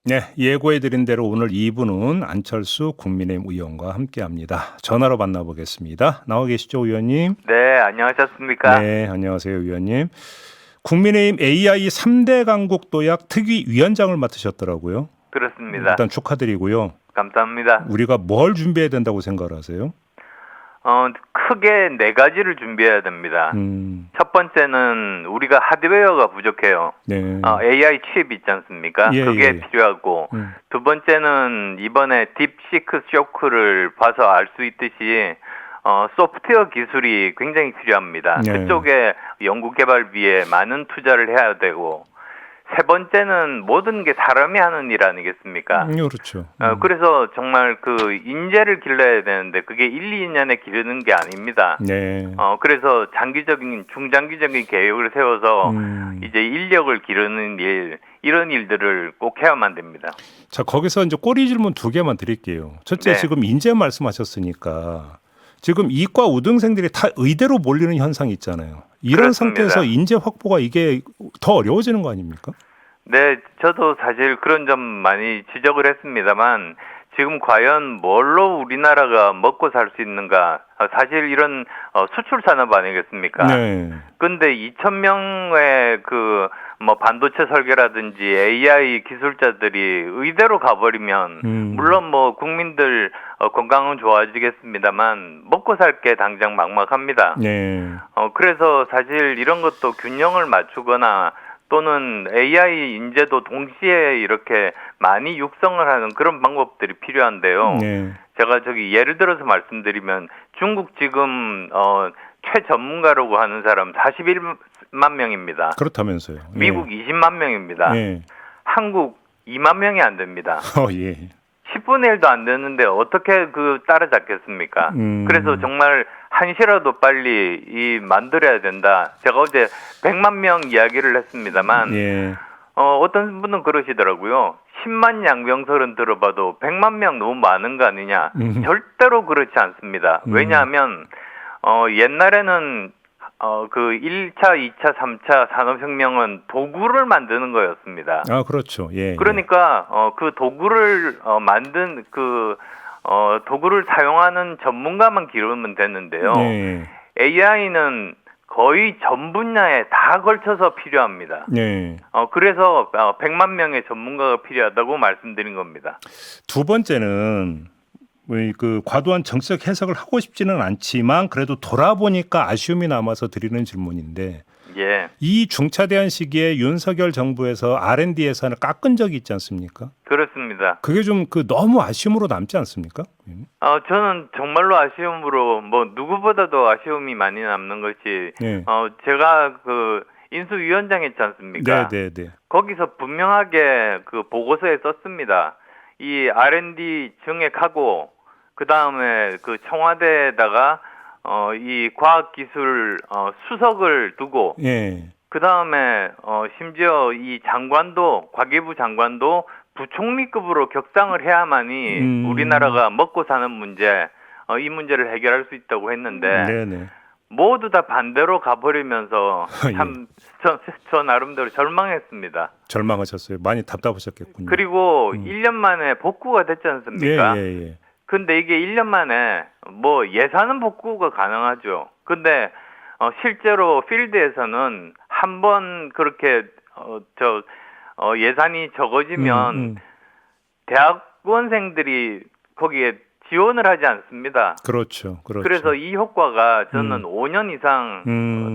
네, 예고해드린 대로 오늘 2부는 안철수 국민의힘 의원과 함께합니다. 전화로 만나보겠습니다. 나와 계시죠, 의원님? 네, 안녕하셨습니까? 네, 안녕하세요, 의원님. 국민의힘 AI 3대 강국 도약 특위위원장을 맡으셨더라고요. 그렇습니다. 일단 축하드리고요. 감사합니다. 우리가 뭘 준비해야 된다고 생각을 하세요? 크게 네 가지를 준비해야 됩니다. 첫 번째는 우리가 하드웨어가 부족해요. 네. AI 칩 있지 않습니까? 예, 그게 예. 필요하고, 두 번째는 이번에 딥시크 쇼크를 봐서 알 수 있듯이, 소프트웨어 기술이 굉장히 필요합니다. 네. 그쪽에 연구개발비에 많은 투자를 해야 되고, 세 번째는 모든 게 사람이 하는 일 아니겠습니까? 그렇죠. 그래서 정말 그 인재를 길러야 되는데 그게 1, 2년에 기르는 게 아닙니다. 네. 그래서 중장기적인 계획을 세워서 이제 인력을 기르는 이런 일들을 꼭 해야만 됩니다. 자, 거기서 이제 꼬리 질문 2개만 드릴게요. 첫째, 네. 지금 인재 말씀하셨으니까 지금 이과 우등생들이 다 의대로 몰리는 현상이 있잖아요. 이런 그렇습니다. 상태에서 인재 확보가 이게 더 어려워지는 거 아닙니까? 네, 저도 사실 그런 점 많이 지적을 했습니다만 지금 과연 뭘로 우리나라가 먹고 살 수 있는가? 사실 이런 수출 산업 아니겠습니까? 네. 근데 2,000명의 반도체 설계라든지 AI 기술자들이 의대로 가버리면 물론 국민들 건강은 좋아지겠습니다만 먹고 살 게 당장 막막합니다. 네. 그래서 사실 이런 것도 균형을 맞추거나 또는 AI 인재도 동시에 이렇게 많이 육성을 하는 그런 방법들이 필요한데요. 네. 제가 예를 들어서 말씀드리면 중국 지금 최전문가라고 하는 사람 41만 명입니다. 그렇다면서요. 예. 미국 20만 명입니다. 예. 한국 2만 명이 안 됩니다. 예. 10분의 1도 안 되는데 어떻게 따라잡겠습니까? 그래서 정말 한시라도 빨리 만들어야 된다. 제가 어제 100만 명 이야기를 했습니다만 예. 어떤 분은 그러시더라고요. 10만 양병설은 들어봐도 100만 명 너무 많은 거 아니냐. 절대로 그렇지 않습니다. 왜냐하면 옛날에는 1차, 2차, 3차 산업혁명은 도구를 만드는 거였습니다. 아, 그렇죠. 예. 그러니까 그 도구를 만든 도구를 사용하는 전문가만 기르면 되는데요. 예. AI는 거의 전 분야에 다 걸쳐서 필요합니다. 네. 그래서 100만 명의 전문가가 필요하다고 말씀드린 겁니다. 두 번째는 과도한 정책 해석을 하고 싶지는 않지만 그래도 돌아보니까 아쉬움이 남아서 드리는 질문인데 예. 이 중차대한 시기에 윤석열 정부에서 R&D 예산을 깎은 적이 있지 않습니까? 그렇습니다. 그게 좀 너무 아쉬움으로 남지 않습니까? 저는 정말로 아쉬움으로 누구보다도 아쉬움이 많이 남는 것이 네. 제가 인수위원장 했지 않습니까? 네. 거기서 분명하게 보고서에 썼습니다. 이 R&D 증액하고 그다음에 청와대에다가 이 과학기술 수석을 두고 예. 그다음에 심지어 이 과기부 장관도 부총리급으로 격상을 해야만이 우리나라가 먹고 사는 문제 이 문제를 해결할 수 있다고 했는데 네네. 모두 다 반대로 가버리면서 참 예. 저 나름대로 절망했습니다. 절망하셨어요. 많이 답답하셨겠군요. 그리고 1년 만에 복구가 됐지 않습니까? 예. 근데 이게 1년 만에 예산은 복구가 가능하죠. 근데 실제로 필드에서는 한번 그렇게 예산이 적어지면 대학원생들이 거기에 지원을 하지 않습니다. 그렇죠. 그래서 이 효과가 저는 5년 이상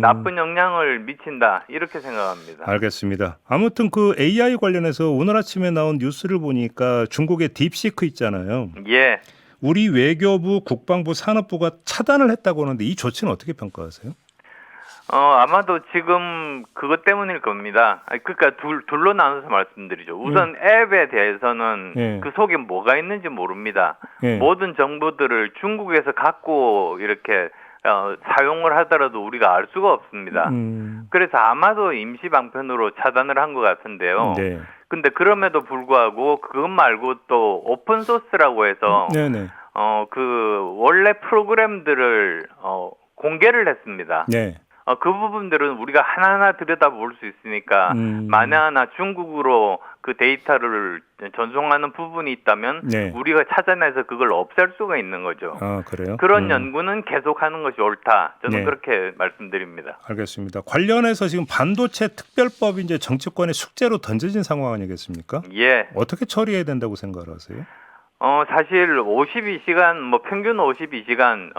나쁜 영향을 미친다 이렇게 생각합니다. 알겠습니다. 아무튼 AI 관련해서 오늘 아침에 나온 뉴스를 보니까 중국의 딥시크 있잖아요. 예. 우리 외교부, 국방부, 산업부가 차단을 했다고 하는데 이 조치는 어떻게 평가하세요? 아마도 지금 그것 때문일 겁니다. 그러니까 둘로 나눠서 말씀드리죠. 우선 앱에 대해서는 예. 그 속에 뭐가 있는지 모릅니다. 예. 모든 정보들을 중국에서 갖고 이렇게 사용을 하더라도 우리가 알 수가 없습니다. 그래서 아마도 임시 방편으로 차단을 한 것 같은데요. 네. 근데 그럼에도 불구하고 그것 말고 또 오픈 소스라고 해서 네네. 원래 프로그램들을 공개를 했습니다. 네. 그 부분들은 우리가 하나하나 들여다볼 수 있으니까 만에 하나 중국으로 그 데이터를 전송하는 부분이 있다면 네. 우리가 찾아내서 그걸 없앨 수가 있는 거죠. 아, 그래요? 그런 연구는 계속하는 것이 옳다. 저는 네. 그렇게 말씀드립니다. 알겠습니다. 관련해서 지금 반도체 특별법이 이제 정치권의 숙제로 던져진 상황 아니겠습니까? 예. 어떻게 처리해야 된다고 생각하세요? 사실 52시간, 평균 52시간,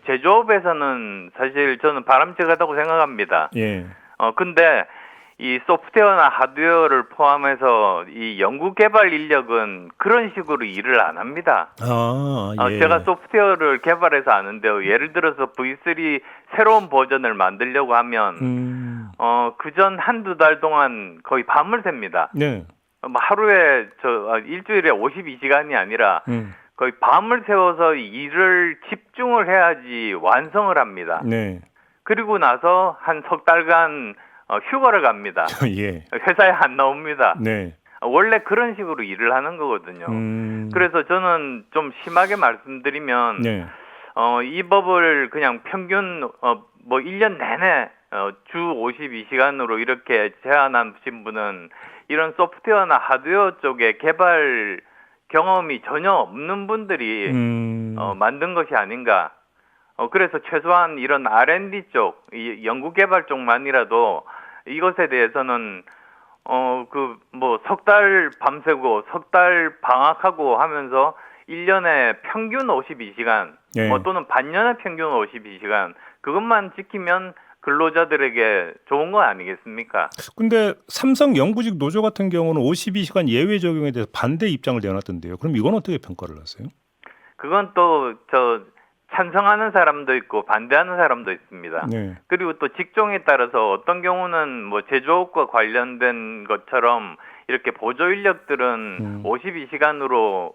제조업에서는 사실 저는 바람직하다고 생각합니다. 예. 근데 이 소프트웨어나 하드웨어를 포함해서 이 연구 개발 인력은 그런 식으로 일을 안 합니다. 아, 예. 제가 소프트웨어를 개발해서 아는데요. 예를 들어서 V3 새로운 버전을 만들려고 하면, 그전 한두 달 동안 거의 밤을 샙니다. 네. 하루에 일주일에 52시간이 아니라 거의 밤을 새워서 일을 집중을 해야지 완성을 합니다. 네. 그리고 나서 한 석 달간 휴가를 갑니다. 예. 회사에 안 나옵니다. 네. 원래 그런 식으로 일을 하는 거거든요. 그래서 저는 좀 심하게 말씀드리면 네. 이 법을 그냥 평균 1년 내내 주 52시간으로 이렇게 제한하신 분은 이런 소프트웨어나 하드웨어 쪽에 개발 경험이 전혀 없는 분들이 만든 것이 아닌가. 그래서 최소한 이런 R&D 쪽, 이 연구개발 쪽만이라도 이것에 대해서는 석 달 밤새고 석 달 방학하고 하면서 1년에 평균 52시간, 예. 또는 반년에 평균 52시간 그것만 지키면 근로자들에게 좋은 거 아니겠습니까? 근데 삼성 영구직 노조 같은 경우는 52시간 예외 적용에 대해서 반대 입장을 내놨던데요. 그럼 이건 어떻게 평가를 하세요? 그건 또 찬성하는 사람도 있고 반대하는 사람도 있습니다. 네. 그리고 또 직종에 따라서 어떤 경우는 제조업과 관련된 것처럼 이렇게 보조 인력들은 52시간으로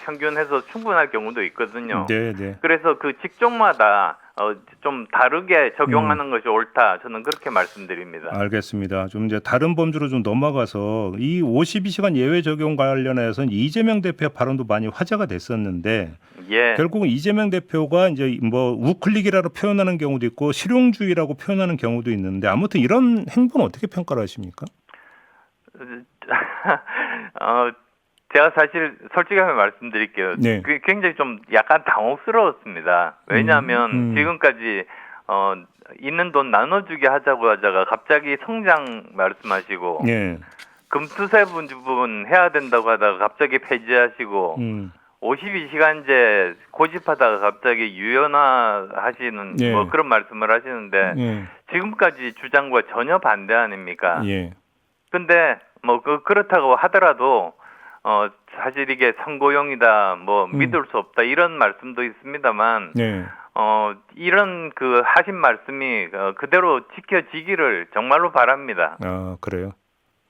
평균해서 충분할 경우도 있거든요. 네, 네. 그래서 그 직종마다 좀 다르게 적용하는 것이 옳다. 저는 그렇게 말씀드립니다. 알겠습니다. 좀 이제 다른 범주로 좀 넘어가서 이 52시간 예외 적용 관련해서는 이재명 대표의 발언도 많이 화제가 됐었는데 예. 결국은 이재명 대표가 이제 우클릭이라고 표현하는 경우도 있고 실용주의라고 표현하는 경우도 있는데 아무튼 이런 행보는 어떻게 평가를 하십니까? 제가 사실 솔직하게 말씀드릴게요. 네. 굉장히 좀 약간 당혹스러웠습니다. 왜냐하면 지금까지 있는 돈 나눠주게 하자고 하다가 갑자기 성장 말씀하시고 네. 금투세 부분 해야 된다고 하다가 갑자기 폐지하시고 52시간제 고집하다가 갑자기 유연화하시는 예. 그런 말씀을 하시는데 예. 지금까지 주장과 전혀 반대 아닙니까? 예. 근데 그렇다고 하더라도 사실 이게 선고용이다, 믿을 수 없다 이런 말씀도 있습니다만 네. 이런 하신 말씀이 그대로 지켜지기를 정말로 바랍니다. 아, 그래요.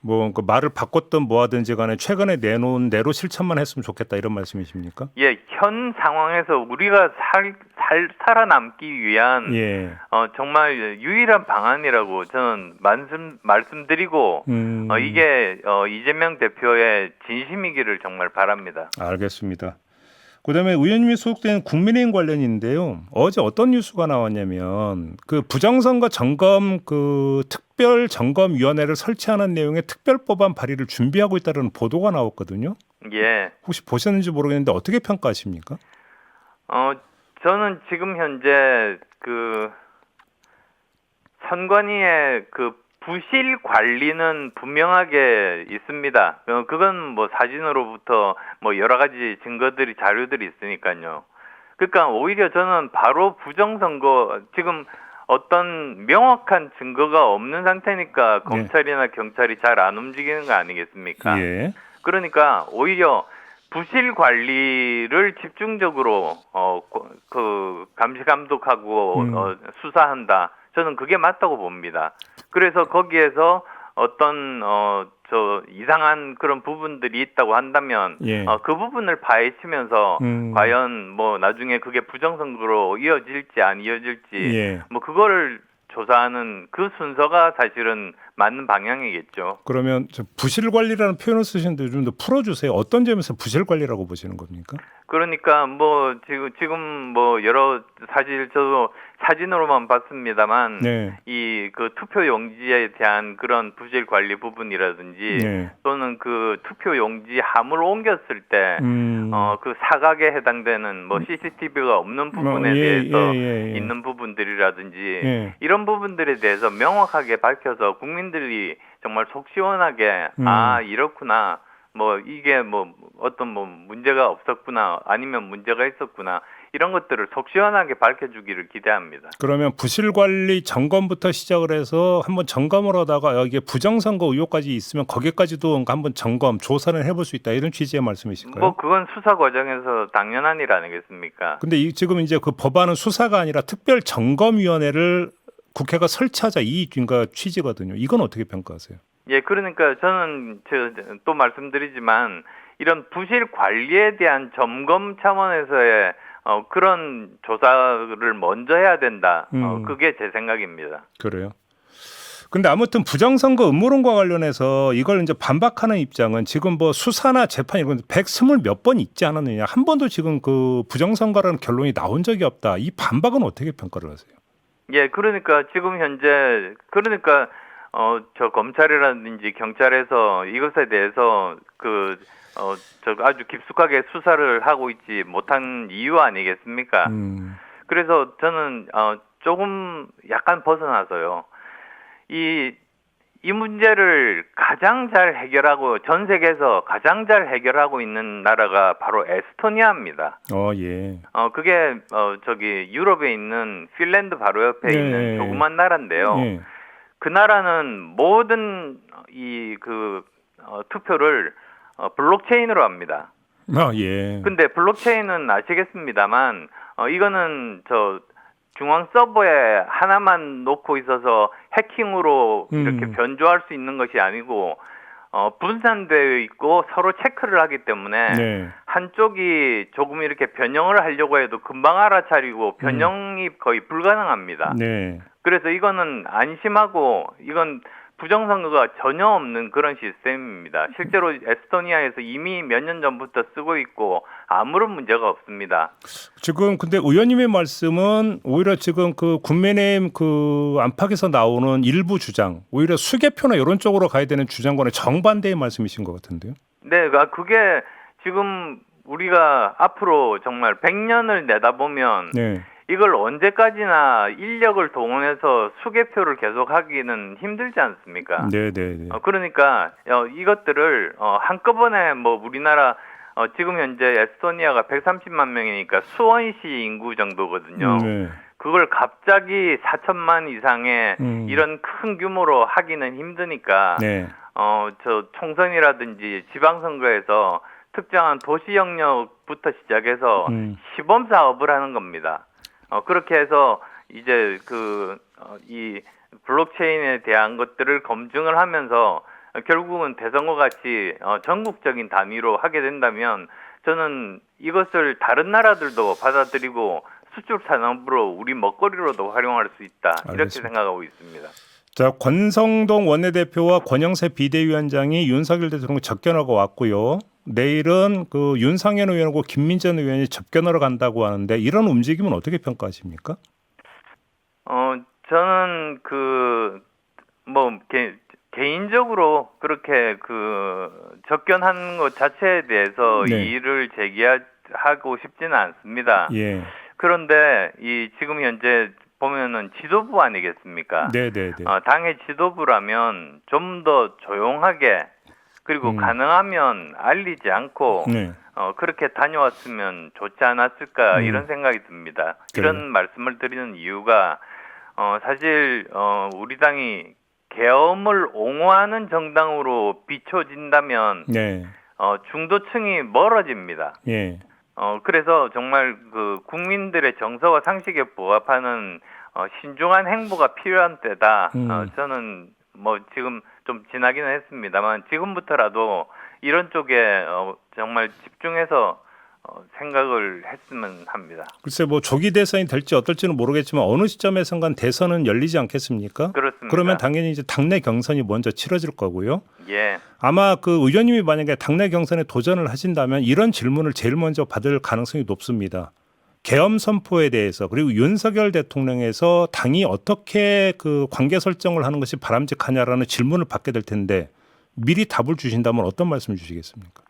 그 말을 바꿨든 뭐하든지 간에 최근에 내놓은 대로 실천만 했으면 좋겠다 이런 말씀이십니까? 예, 현 상황에서 우리가 살아남기 위한 예. 정말 유일한 방안이라고 저는 말씀드리고 이게 이재명 대표의 진심이기를 정말 바랍니다. 알겠습니다. 그다음에 의원님이 소속된 국민의힘 관련인데요. 어제 어떤 뉴스가 나왔냐면 그 부정선거 점검 특별 점검위원회를 설치하는 내용의 특별법안 발의를 준비하고 있다는 보도가 나왔거든요. 예. 혹시 보셨는지 모르겠는데 어떻게 평가하십니까? 저는 지금 현재 선관위의 부실 관리는 분명하게 있습니다. 그건 사진으로부터 여러 가지 증거들이 자료들이 있으니까요. 그러니까 오히려 저는 바로 부정선거 지금 어떤 명확한 증거가 없는 상태니까 검찰이나 경찰이 잘 안 움직이는 거 아니겠습니까? 예. 그러니까 오히려 부실 관리를 집중적으로 감시 감독하고 수사한다. 저는 그게 맞다고 봅니다. 그래서 거기에서 어떤 이상한 그런 부분들이 있다고 한다면 예. 그 부분을 파헤치면서 과연 나중에 그게 부정선거로 이어질지 안 이어질지 예. 그거를 조사하는 그 순서가 사실은 음. 방향이겠죠. 그러면 저 부실 관리라는 표현을 쓰시는데 좀 더 풀어주세요. 어떤 점에서 부실 관리라고 보시는 겁니까? 그러니까 뭐 지금 뭐 여러 저도 사진으로만 봤습니다만 네, 이 그 투표 용지에 대한 그런 부실 관리 부분이라든지 네, 또는 그 투표 용지 함을 옮겼을 때 그 사각에 해당되는 뭐 CCTV가 없는 부분에 예, 대해서 예, 있는 부분들이라든지 예, 이런 부분들에 대해서 명확하게 밝혀서 국민들이 정말 속 시원하게 아 이렇구나 뭐 이게 뭐 어떤 뭐 문제가 없었구나 아니면 문제가 있었구나 이런 것들을 속 시원하게 밝혀주기를 기대합니다. 그러면 부실 관리 점검부터 시작을 해서 한번 점검을 하다가 이게 부정선거 의혹까지 있으면 거기까지도 한번 점검 조사를 해볼 수 있다 이런 취지의 말씀이실까요? 뭐 그건 수사 과정에서 당연한 일 아니겠습니까? 근데 지금 이제 그 법안은 수사가 아니라 특별점검위원회를 국회가 설치하자 이 그러니까 취지거든요. 이건 어떻게 평가하세요? 예, 그러니까 저는 또 말씀드리지만 이런 부실 관리에 대한 점검 차원에서의 그런 조사를 먼저 해야 된다. 그게 제 생각입니다. 그래요. 근데 아무튼 부정선거 음모론과 관련해서 이걸 이제 반박하는 입장은 지금 뭐 수사나 재판 이런 120 몇 번 있지 않았느냐. 한 번도 지금 그 부정선거라는 결론이 나온 적이 없다. 이 반박은 어떻게 평가를 하세요? 예, 그러니까 지금 현재 그러니까 저 검찰이라든지 경찰에서 이것에 대해서 저 아주 깊숙하게 수사를 하고 있지 못한 이유 아니겠습니까? 그래서 저는 조금 약간 벗어나서요. 이 문제를 가장 잘 해결하고 전 세계에서 가장 잘 해결하고 있는 나라가 바로 에스토니아입니다. 예. 그게 저기 유럽에 있는 핀란드 바로 옆에 네. 있는 조그만 나라인데요. 예. 그 나라는 모든 투표를 블록체인으로 합니다. 예. 근데 블록체인은 아시겠습니다만 이거는 중앙 서버에 하나만 놓고 있어서 해킹으로 이렇게 변조할 수 있는 것이 아니고 분산되어 있고 서로 체크를 하기 때문에 네. 한쪽이 조금 이렇게 변형을 하려고 해도 금방 알아차리고 변형이 거의 불가능합니다. 네. 그래서 이거는 안심하고 이건 부정선거가 전혀 없는 그런 시스템입니다. 실제로 에스토니아에서 이미 몇 년 전부터 쓰고 있고 아무런 문제가 없습니다. 지금 근데 의원님의 말씀은 오히려 지금 그 국민의힘 그 안팎에서 나오는 일부 주장, 오히려 수개표나 이런 쪽으로 가야 되는 주장과는 정반대의 말씀이신 것 같은데요. 네, 그게 지금 우리가 앞으로 정말 100년을 내다보면 네. 이걸 언제까지나 인력을 동원해서 수개표를 계속하기는 힘들지 않습니까? 네. 그러니까 이것들을 한꺼번에 뭐 우리나라 지금 현재 에스토니아가 130만 명이니까 수원시 인구 정도거든요. 네. 그걸 갑자기 4천만 이상의 이런 큰 규모로 하기는 힘드니까 네. 저 총선이라든지 지방선거에서 특정한 도시 영역부터 시작해서 시범 사업을 하는 겁니다. 그렇게 해서 이제 이 블록체인에 대한 것들을 검증을 하면서 결국은 대선과 같이 전국적인 단위로 하게 된다면 저는 이것을 다른 나라들도 받아들이고 수출 산업으로 우리 먹거리로도 활용할 수 있다. 이렇게 알겠습니다. 생각하고 있습니다. 자, 권성동 원내대표와 권영세 비대위원장이 윤석열 대통령 접견하고 왔고요. 내일은 그 윤상현 의원하고 김민전 의원이 접견하러 간다고 하는데 이런 움직임은 어떻게 평가하십니까? 저는 개인적으로 그렇게 접견하는 것 자체에 대해서 네. 이의를 제기하고 싶지는 않습니다. 예. 그런데 지금 현재 보면은 지도부 아니겠습니까? 네. 당의 지도부라면 좀 더 조용하게 그리고 가능하면 알리지 않고 네. 그렇게 다녀왔으면 좋지 않았을까 이런 생각이 듭니다. 그래요. 이런 말씀을 드리는 이유가 사실 우리 당이 계엄을 옹호하는 정당으로 비춰진다면 네. 중도층이 멀어집니다. 예. 그래서 정말 국민들의 정서와 상식에 부합하는 신중한 행보가 필요한 때다. 저는 뭐 지금 좀 지나기는 했습니다만 지금부터라도 이런 쪽에 정말 집중해서 생각을 했으면 합니다. 글쎄 뭐 조기 대선이 될지 어떨지는 모르겠지만 어느 시점에선간 대선은 열리지 않겠습니까? 그렇습니다. 그러면 당연히 이제 당내 경선이 먼저 치러질 거고요. 예, 아마 그 의원님이 만약에 당내 경선에 도전을 하신다면 이런 질문을 제일 먼저 받을 가능성이 높습니다. 계엄 선포에 대해서 그리고 윤석열 대통령에서 당이 어떻게 그 관계 설정을 하는 것이 바람직하냐라는 질문을 받게 될 텐데 미리 답을 주신다면 어떤 말씀 주시겠습니까?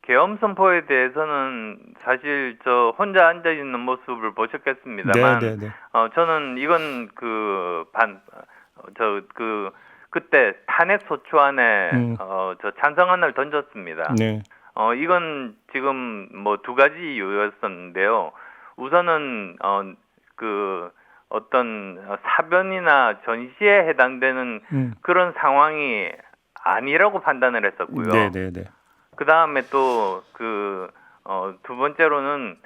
계엄 선포에 대해서는 사실 저 혼자 앉아 있는 모습을 보셨겠습니다만, 네. 저는 이건 그때 탄핵 소추안에 저 찬성안을 던졌습니다. 네. 이건 지금 뭐 두 가지 이유였었는데요. 우선은 어떤 사변이나 전시에 해당되는 그런 상황이 아니라고 판단을 했었고요. 네. 그 다음에 또 두 번째로는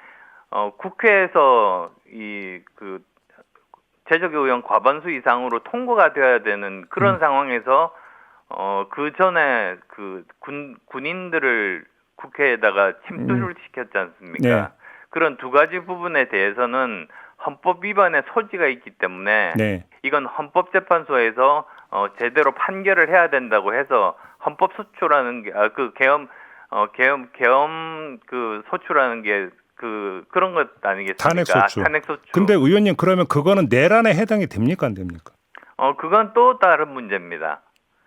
국회에서 제적 의원 과반수 이상으로 통과가 되어야 되는 그런 상황에서 그 전에 군인들을 국회에다가 침투를 시켰지 않습니까? 네. 그런 두 가지 부분에 대해서는 헌법 위반의 소지가 있기 때문에 네. 이건 헌법재판소에서 제대로 판결을 해야 된다고 해서 헌법소추라는 게 계엄 소추라는 게 그런 것 아니겠습니까? 탄핵소추. 근데 의원님 그러면 그거는 내란에 해당이 됩니까 안 됩니까? 그건 또 다른 문제입니다.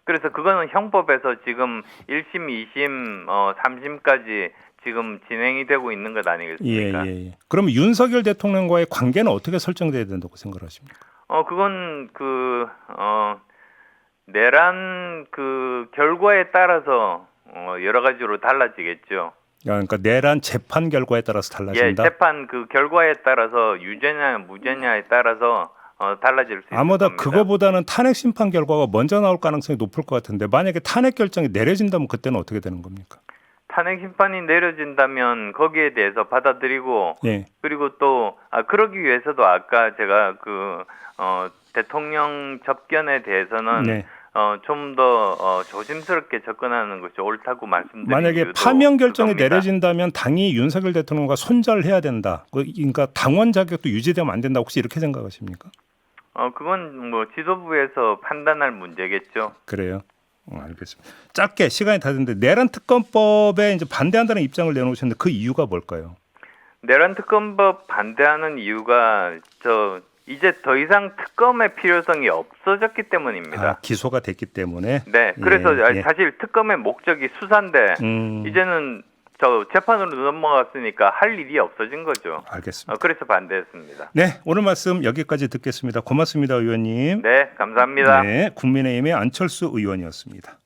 그래서 그거는 형법에서 지금 1심, 2심, 3심까지 지금 진행이 되고 있는 것 아니겠습니까? 예. 그럼 윤석열 대통령과의 관계는 어떻게 설정돼야 된다고 생각하십니까? 그건 내란 결과에 따라서 여러 가지로 달라지겠죠. 그러니까 내란 재판 결과에 따라서 달라진다. 예, 재판 결과에 따라서 유죄냐 무죄냐에 따라서 달라질 수 있을 아마도 겁니다. 그거보다는 탄핵 심판 결과가 먼저 나올 가능성이 높을 것 같은데 만약에 탄핵 결정이 내려진다면 그때는 어떻게 되는 겁니까? 탄핵 심판이 내려진다면 거기에 대해서 받아들이고 예. 그리고 또 그러기 위해서도 아까 제가 대통령 접견에 대해서는 네. 좀 더 조심스럽게 접근하는 것이 옳다고 말씀드린 만약에 이유도 파면 결정이 그겁니다. 내려진다면 당이 윤석열 대통령과 손절해야 된다. 그러니까 당원 자격도 유지되면 안 된다. 혹시 이렇게 생각하십니까? 그건 뭐 지도부에서 판단할 문제겠죠. 그래요. 알겠습니다. 짧게 시간이 다 됐는데 내란 특검법에 이제 반대한다는 입장을 내놓으셨는데 그 이유가 뭘까요? 내란 특검법 반대하는 이유가 이제 더 이상 특검의 필요성이 없어졌기 때문입니다. 기소가 됐기 때문에. 네, 그래서 예. 사실 특검의 목적이 수사인데 이제는 재판으로 넘어갔으니까 할 일이 없어진 거죠. 알겠습니다. 그래서 반대했습니다. 네, 오늘 말씀 여기까지 듣겠습니다. 고맙습니다, 의원님. 네, 감사합니다. 네, 국민의힘의 안철수 의원이었습니다.